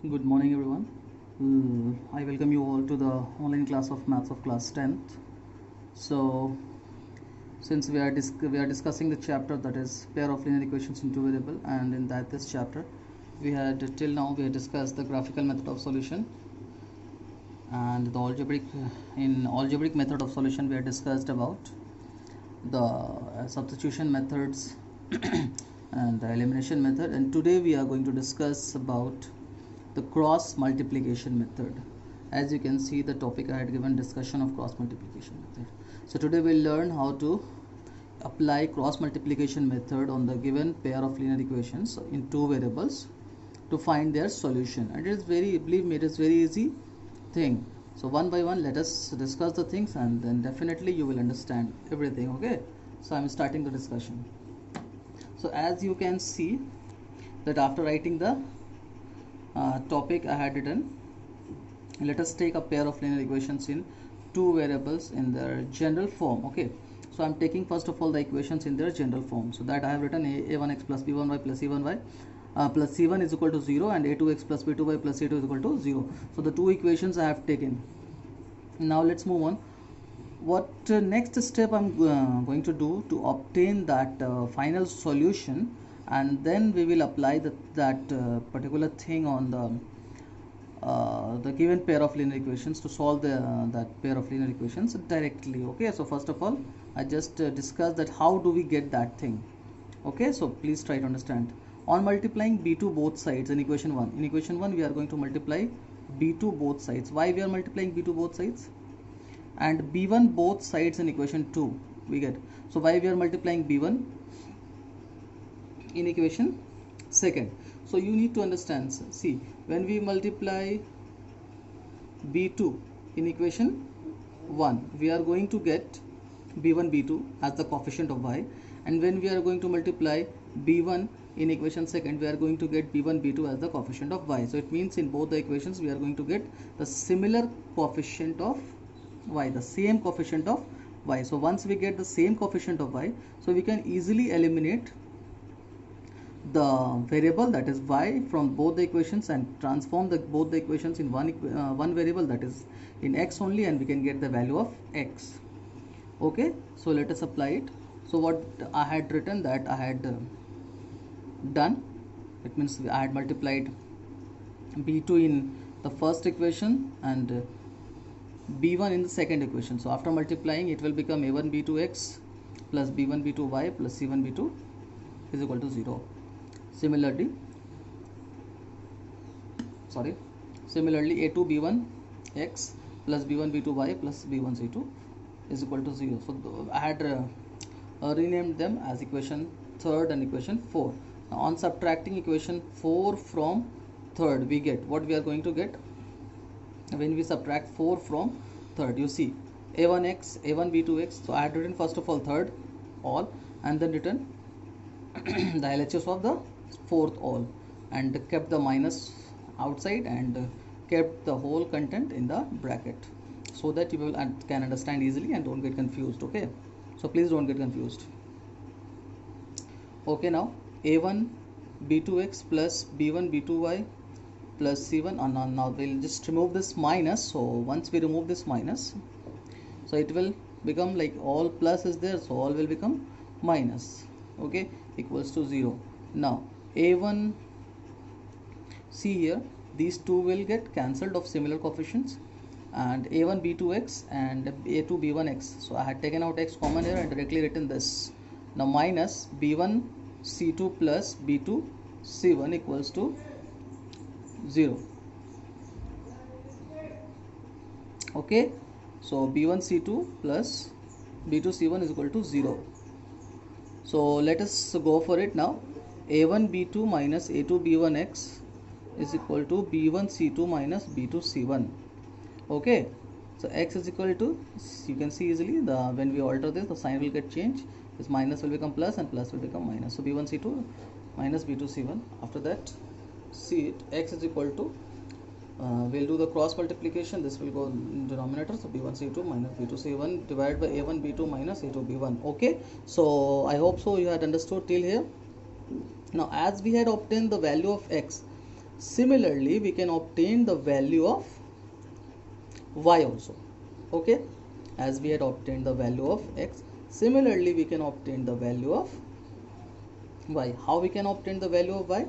Good morning, everyone. I welcome you all to the online class of Maths of class 10th. So, since we are discussing the chapter that is pair of linear equations in two variable, and in this chapter, we had till now we had discussed the graphical method of solution and the algebraic method of solution. We had discussed about the substitution methods and the elimination method, and today we are going to discuss about the cross multiplication method. As you can see, the topic I had given discussion of cross multiplication method. So today we'll learn how to apply cross multiplication method on the given pair of linear equations in two variables to find their solution. And it is believe me, it is very easy thing. So one by one let us discuss the things, and then definitely you will understand everything. Okay, so I'm starting the discussion. So as you can see that after writing the topic I had written, let us take a pair of linear equations in two variables in their general form. Okay, so I'm taking first of all the equations in their general form. So that I have written a1x plus b1y plus c1y plus c1 is equal to 0 and a2x plus b2y plus c2 is equal to 0. So the two equations I have taken. Now let's move on. What next step I'm going to do to obtain that final solution, and then we will apply that particular thing on the given pair of linear equations to solve that pair of linear equations directly. Okay, so first of all I just discussed that how do we get that thing. Okay, so please try to understand. On multiplying b2 both sides in equation 1, we are going to multiply b2 both sides. Why we are multiplying b2 both sides? And b1 both sides in equation 2 we get. So why we are multiplying b1 in equation 2nd? So you need to understand, see, when we multiply b2 in equation 1, we are going to get b1 b2 as the coefficient of y, and when we are going to multiply b1 in equation 2nd, we are going to get b1 b2 as the coefficient of y. So it means in both the equations we are going to get the similar coefficient of y, the same coefficient of y. So once we get the same coefficient of y, so we can easily eliminate the variable that is y from both the equations and transform both the equations in one variable that is in x only, and we can get the value of x. Okay, so let us apply it. So what I had written, that I had done, it means I had multiplied b2 in the first equation and b1 in the second equation. So after multiplying, it will become a1 b2x plus b1 b2y plus c1 b2 is equal to 0. Similarly a2 b1 x plus b1 b2 y plus b1 c2 is equal to 0. So I had renamed them as equation 3rd and equation 4. Now on subtracting equation 4 from 3rd, we get what we are going to get when we subtract 4 from 3rd. You see a1x, a1 b2x. So I had written first of all 3rd all, and then written the LHS of the 4th all, and kept the minus outside and kept the whole content in the bracket, so that you will can understand easily and don't get confused. Okay, so please don't get confused. Okay, now a1 b2x plus b1 b2y plus c1, and now we'll just remove this minus. So once we remove this minus, so it will become like all plus is there, so all will become minus. Okay, equals to 0. Now a1, see here, these two will get cancelled of similar coefficients, and a1 b2x and a2 b1x. So I had taken out x common here and directly written this. Now minus b1 c2 plus b2 c1 equals to 0. Okay, so b1 c2 plus b2 c1 is equal to 0. So let us go for it now. a1 b2 minus a2 b1x is equal to b1 c2 minus b2 c1. Okay, so x is equal to, you can see easily, when we alter this, the sign will get changed. This minus will become plus and plus will become minus. So b1 c2 minus b2 c1. After that, see it, x is equal to, we'll do the cross multiplication. This will go in denominator, so b1 c2 minus b2 c1 divided by a1 b2 minus a2 b1. Okay, so I hope so you had understood till here. Now as we had obtained the value of x, Similarly, we can obtain the value of y also. Okay, as we had obtained the value of x, similarly we can obtain the value of y. How we can obtain the value of y?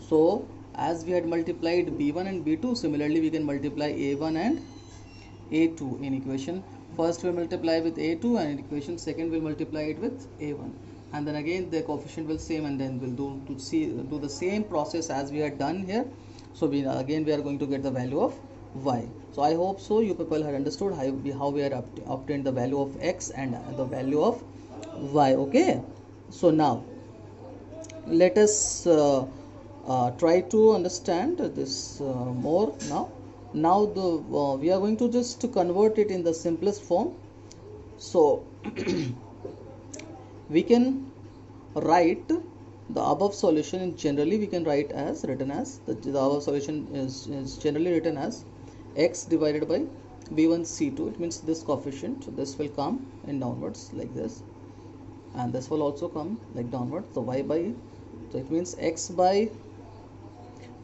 So as we had multiplied b1 and b2, similarly we can multiply a1 and a2 in equation. First we'll multiply with a2, and in equation second we'll multiply it with a1, and then again the coefficient will same, and then we'll do the same process as we had done here. So we are going to get the value of y. So I hope so you people had understood how we had obtained the value of x and the value of y. Okay, so now let us try to understand this more. Now we are going to just convert it in the simplest form. So we can write the above solution, and generally we can write as written as the above solution is generally written as x divided by b1 c2. It means this coefficient, this will come in downwards like this, and this will also come like downwards. So y by, so it means x by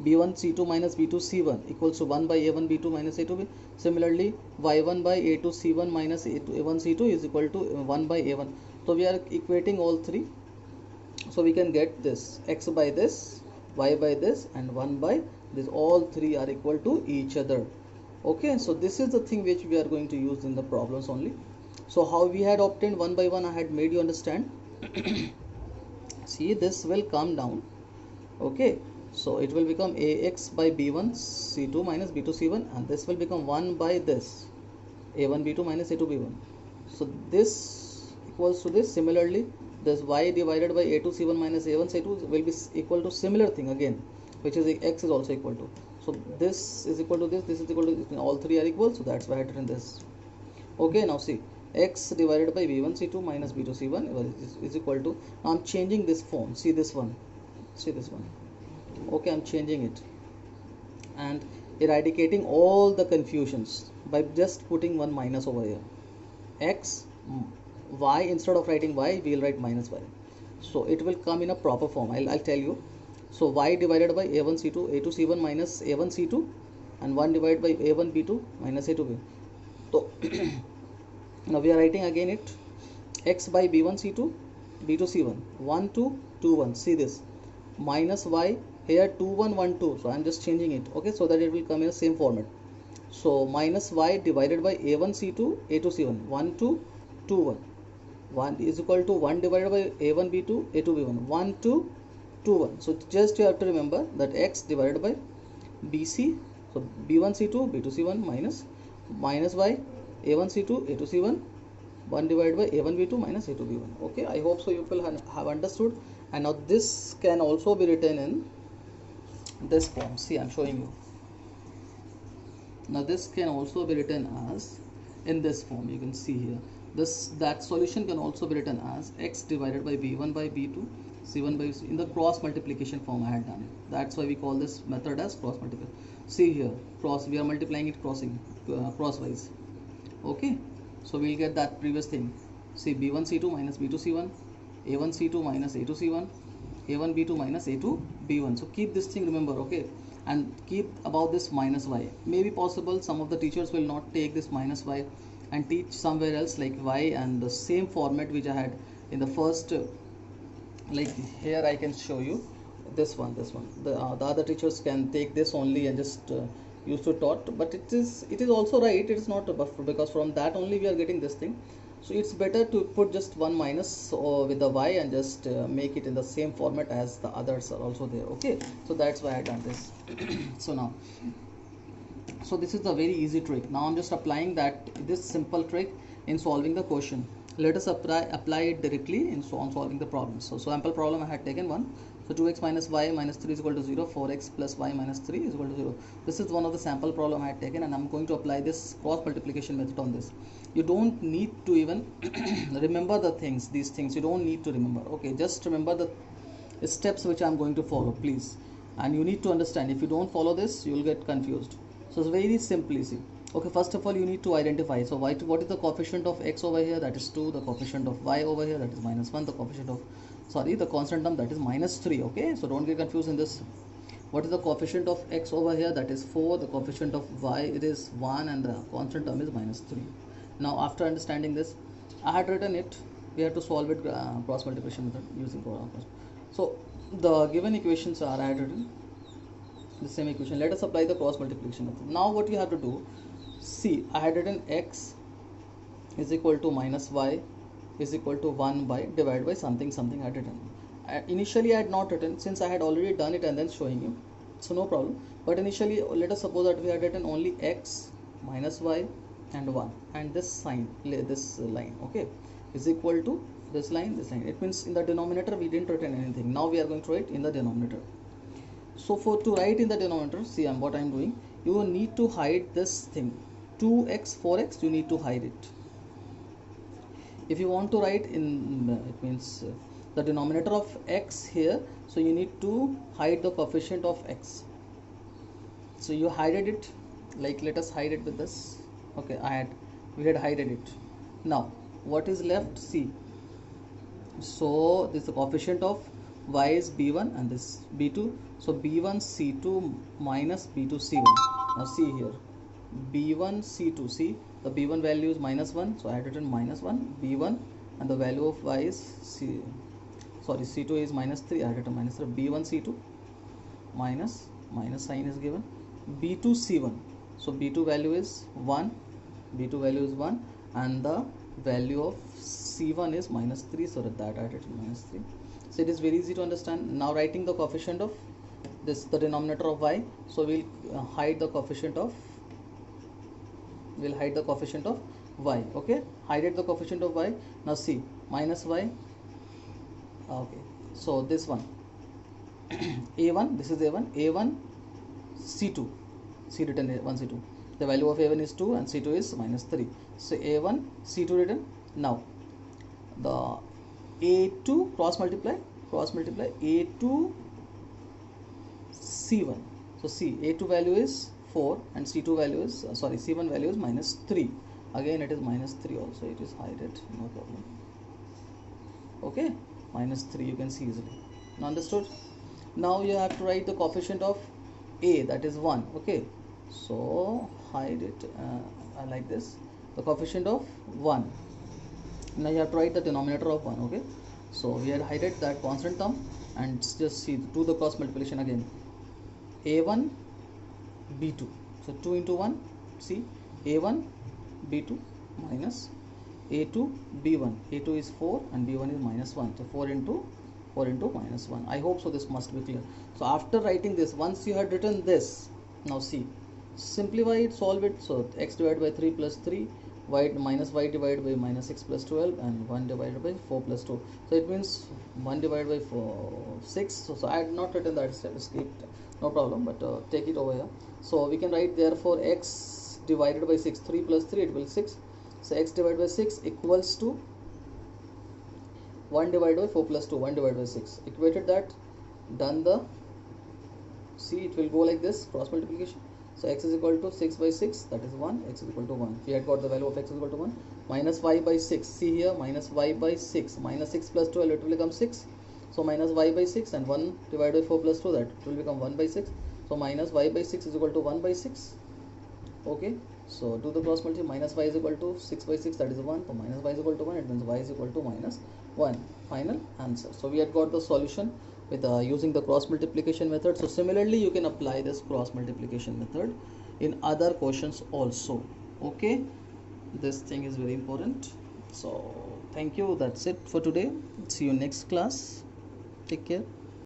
b1 c2 minus b2 c1 equals to 1 by a1 b2 minus a2 b. Similarly, y1 by a2 c1 minus a1 c2 is equal to 1 by a1. So we are equating all three. So we can get this x by this, y by this, and 1 by this. All three are equal to each other. Okay, so this is the thing which we are going to use in the problems only. So how we had obtained 1 by 1, I had made you understand. See, this will come down. Okay, so it will become ax by b1 c2 minus b2 c1, and this will become 1 by this a1 b2 minus a2 b1. So this equals to this. Similarly, this y divided by a2 c1 minus a1 c2 will be equal to similar thing again, which is x is also equal to. So this is equal to this is equal to this. All three are equal, so that's why I had written this. Okay, now see, x divided by b1 c2 minus b2 c1 is equal to, now I'm changing this form. See this one, see this one. Okay, I'm changing it and eradicating all the confusions by just putting one minus over here. X, y, instead of writing y, we will write minus y. So it will come in a proper form. I'll tell you. So y divided by a1 c2 a2 c1 minus a1 c2, and 1 divided by a1 b2 minus a2 b. So now we are writing again it, x by b1 c2 b2 c1 1 2 2 1. See this, minus y here 2 1 1 2. So I'm just changing it. Okay, so that it will come in the same format. So minus y divided by a1 c2 a2 c1 1 2 2 1. 1 is equal to 1 divided by a1 b2 a2 b1 1 2 2 1. So just you have to remember that x divided by bc, so b1 c2 b2 c1 minus y a1 c2 a2 c1 1 divided by a1 b2 minus a2 b1. Okay, I hope so you will have understood. And now this can also be written in this form. See, I'm showing you. Now this can also be written as in this form. You can see here, that solution can also be written as x divided by b1 by b2 c1 by c, in the cross multiplication form I had done. That's why we call this method as cross multiplication. See here, cross, we are multiplying it crosswise. Okay, so we'll get that previous thing. See, b1 c2 minus b2 c1, a1 c2 minus a2 c1, a1 b2 minus a2 b1. So keep this thing, remember. Okay, and keep about this minus y. Maybe possible some of the teachers will not take this minus y and teach somewhere else like y, and the same format which I had in the first, like here I can show you this one. The other teachers can take this only and just used to taught, but it is also right. It is not a buffer, because from that only we are getting this thing. So it's better to put just one minus with the y and just make it in the same format as the others are also there. Okay, so that's why I done this. So this is the very easy trick. Now I'm just applying this simple trick in solving the question. Let us apply it directly on solving the problem. So sample problem I had taken one. So 2x minus y minus 3 is equal to 0, 4x plus y minus 3 is equal to 0. This is one of the sample problem I had taken, and I'm going to apply this cross multiplication method on this. You don't need to even remember these things you don't need to remember. Okay, just remember the steps which I'm going to follow, please. And you need to understand, if you don't follow this, you will get confused. So it's very simple, easy. Okay, first of all you need to identify. So what is the coefficient of x over here? That is 2. The coefficient of y over here, that is minus 1. The coefficient of, the constant term, that is minus 3. Okay, so don't get confused in this. What is the coefficient of x over here? That is 4. The coefficient of y, it is 1, and the constant term is -3. Now after understanding this, I had written it. We have to solve it cross multiplication method using cross. So the given equations are, I had written the same equation. Let us apply the cross multiplication method. Now what you have to do, see, I had written x is equal to minus y is equal to 1 by divided by something I had written. Initially I had not written, since I had already done it and then showing you, so no problem. But initially let us suppose that we had written only x minus y and 1, and this sign, this line, okay, is equal to this line, this line. It means in the denominator we didn't written anything. Now we are going to write in the denominator. So for to write in the denominator, see what I am doing, you need to hide this thing, 2x 4x, you need to hide it. If you want to write in, it means the denominator of x here, so you need to hide the coefficient of x. So you hided it, like let us hide it with this, okay, we had hided it. Now what is left, see, so this is the coefficient of y is b1 and this b2, so b1 c2 minus b2 c1. Now see here, b1 c2, see the b1 value is -1, so I had written -1 b1, and the value of y is c2 is -3, I had written -3, b1 c2 minus sign is given, b2 c1, so b2 value is 1, and the value of c1 is -3, so that I had written -3. So it is very easy to understand. Now writing the coefficient of this, the denominator of y, so we'll hide the coefficient of y, okay, hide the coefficient of y. Now see, minus y, okay, so this one a1, this is a1 c2, c written a1 c2, the value of a1 is 2 and c2 is -3, so a1 c2 written. Now the a2 cross multiply a2 c1, so see, a2 value is 4 and c2 value is c1 value is -3, again it is -3 also, it is hided, no problem, okay, -3 you can see easily. Now understood? Now you have to write the coefficient of a, that is 1, okay, so hide it like this, the coefficient of 1. Now you have to write the denominator of 1, okay, so we had hided that constant term, and just see, do the cross multiplication again, a1 b2, so 2 into 1, see, a1 b2 minus a2 b1, a2 is 4 and b1 is -1, so 4 into -1. I hope so this must be clear. So after writing this, once you had written this, now see, simplify it, solve it. So x divided by 3 plus 3, y divided by -6 plus 12, and 1 divided by 4 plus 2. So it means 1 divided by 6. So I had not written that step, skipped, no problem, but take it over here. So we can write therefore x divided by 6, 3 plus 3, it will 6. So x divided by 6 equals to 1 divided by 4 plus 2, 1 divided by 6. Equated that, done the, see, it will go like this, cross multiplication. So x is equal to 6 by 6, that is 1, x is equal to 1. We had got the value of x is equal to 1. Minus y by 6, see here, minus y by 6, minus 6 plus 12, it will become 6. So minus y by 6, and 1 divided by 4 plus 2, that will become 1 by 6. So minus y by 6 is equal to 1 by 6. Okay, so do the cross multiply, minus y is equal to 6 by 6, that is 1. So minus y is equal to 1, it means y is equal to -1. Final answer. So we had got the solution with using the cross multiplication method. So similarly you can apply this cross multiplication method in other questions also. Okay, this thing is very important. So thank you, that's it for today. See you next class. Take care.